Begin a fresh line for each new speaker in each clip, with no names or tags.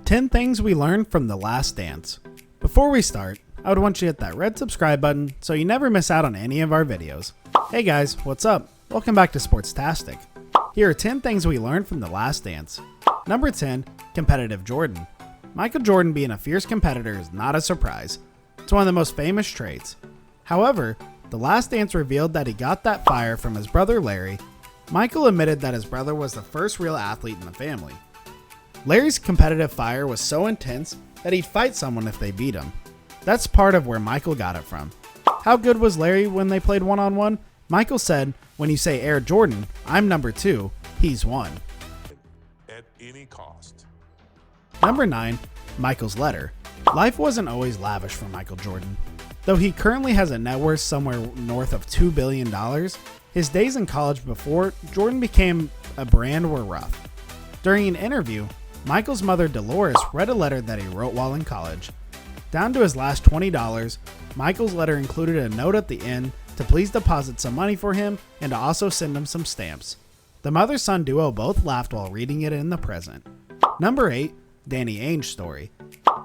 10 things we learned from The Last Dance. Before we start, I would want you to hit that red subscribe button so you never miss out on any of our videos. Hey guys, what's up? Welcome back to SporTastic. Here are 10 things we learned from The Last Dance. Number 10, competitive Jordan. Michael Jordan being a fierce competitor is not a surprise. It's one of the most famous traits. However, The Last Dance revealed that he got that fire from his brother Larry. Michael admitted that his brother was the first real athlete in the family. Larry's competitive fire was so intense that he'd fight someone if they beat him. That's part of where Michael got it from. How good was Larry when they played one-on-one? Michael said, when you say Air Jordan, I'm number 2, he's 1.
At any cost.
Number 9, Michael's letter. Life wasn't always lavish for Michael Jordan. Though he currently has a net worth somewhere north of $2 billion, his days in college before Jordan became a brand were rough. During an interview, Michael's mother Dolores read a letter that he wrote while in college. Down to his last $20, Michael's letter included a note at the end to please deposit some money for him and to also send him some stamps. The mother-son duo both laughed while reading it in the present. Number 8, Danny Ainge story.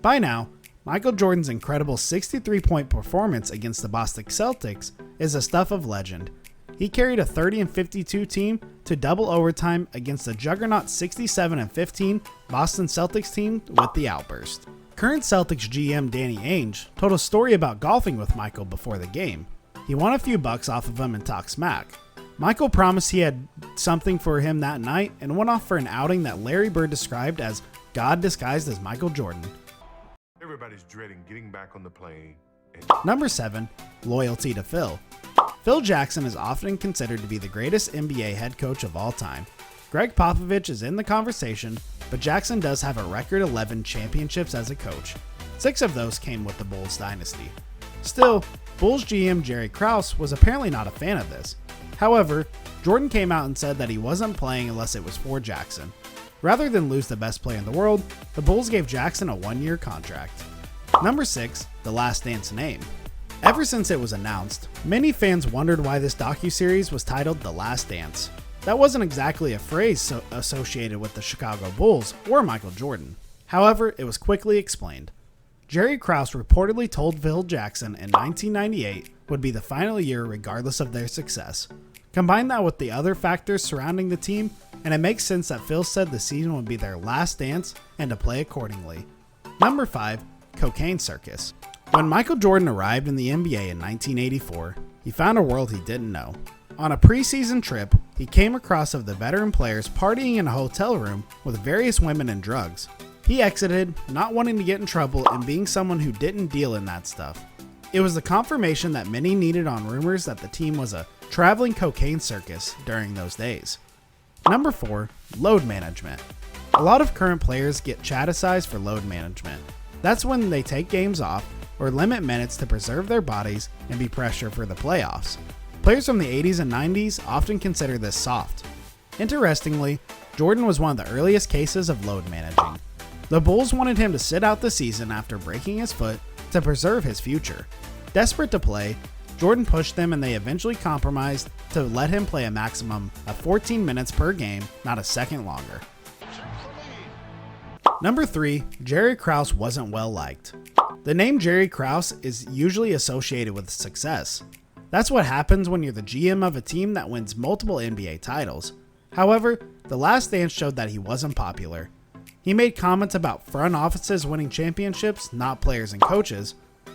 By now, Michael Jordan's incredible 63-point performance against the Boston Celtics is the stuff of legend. He carried a 30-52 team to double overtime against the juggernaut 67-15 Boston Celtics team with the outburst. Current Celtics GM Danny Ainge told a story about golfing with Michael before the game. He won a few bucks off of him and talked smack. Michael promised he had something for him that night and went off for an outing that Larry Bird described as God disguised as Michael Jordan.
Everybody's dreading getting back on the plane.
Number 7, loyalty to Phil. Phil Jackson is often considered to be the greatest NBA head coach of all time. Greg Popovich is in the conversation, but Jackson does have a record 11 championships as a coach. 6 of those came with the Bulls dynasty. Still, Bulls GM Jerry Krause was apparently not a fan of this. However, Jordan came out and said that he wasn't playing unless it was for Jackson. Rather than lose the best player in the world, the Bulls gave Jackson a 1-year contract. Number 6, The Last Dance name. Ever since it was announced, many fans wondered why this docuseries was titled The Last Dance. That wasn't exactly a phrase associated with the Chicago Bulls or Michael Jordan. However, it was quickly explained. Jerry Krause reportedly told Phil Jackson in 1998 would be the final year regardless of their success. Combine that with the other factors surrounding the team, and it makes sense that Phil said the season would be their last dance and to play accordingly. Number 5, Cocaine Circus. When Michael Jordan arrived in the NBA in 1984, he found a world he didn't know. On a preseason trip, he came across of the veteran players partying in a hotel room with various women and drugs. He exited, not wanting to get in trouble and being someone who didn't deal in that stuff. It was the confirmation that many needed on rumors that the team was a traveling cocaine circus during those days. Number 4, load management. A lot of current players get chastised for load management. That's when they take games off or limit minutes to preserve their bodies and be pressured for the playoffs. Players from the 80s and 90s often consider this soft. Interestingly, Jordan was one of the earliest cases of load managing. The Bulls wanted him to sit out the season after breaking his foot to preserve his future. Desperate to play, Jordan pushed them and they eventually compromised to let him play a maximum of 14 minutes per game, not a second longer. Number 3, Jerry Krause wasn't well liked. The name Jerry Krause is usually associated with success. That's what happens when you're the GM of a team that wins multiple NBA titles. However, The Last Dance showed that he wasn't popular. He made comments about front offices winning championships, not players and coaches.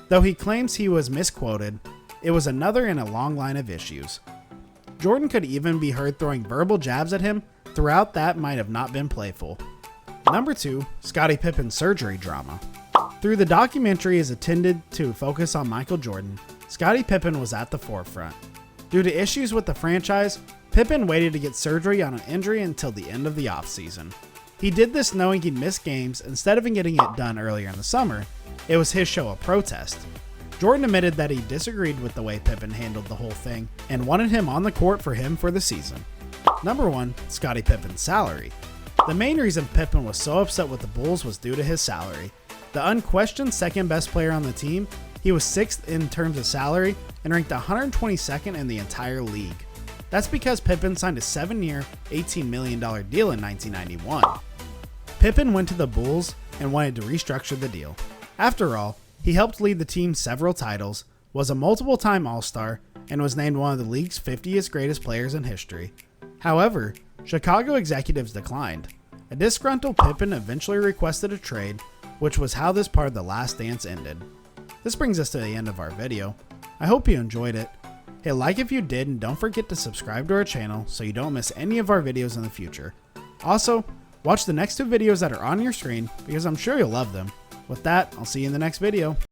Though he claims he was misquoted, it was another in a long line of issues. Jordan could even be heard throwing verbal jabs at him throughout that might have not been playful. Number 2, Scottie Pippen's surgery drama. Through the documentary is intended to focus on Michael Jordan, Scottie Pippen was at the forefront. Due to issues with the franchise, Pippen waited to get surgery on an injury until the end of the offseason. He did this knowing he'd miss games instead of getting it done earlier in the summer. It was his show of protest. Jordan admitted that he disagreed with the way Pippen handled the whole thing and wanted him on the court for him for the season. Number 1, Scottie Pippen's salary. The main reason Pippen was so upset with the Bulls was due to his salary. The unquestioned second best player on the team, he was 6th in terms of salary and ranked 122nd in the entire league. That's because Pippen signed a 7-year, $18 million deal in 1991. Pippen went to the Bulls and wanted to restructure the deal. After all, he helped lead the team several titles, was a multiple-time All-Star, and was named one of the league's 50th greatest players in history. However, Chicago executives declined. A disgruntled Pippen eventually requested a trade, which was how this part of The Last Dance ended. This brings us to the end of our video. I hope you enjoyed it. Hit like if you did, and don't forget to subscribe to our channel so you don't miss any of our videos in the future. Also, watch the next two videos that are on your screen because I'm sure you'll love them. With that, I'll see you in the next video.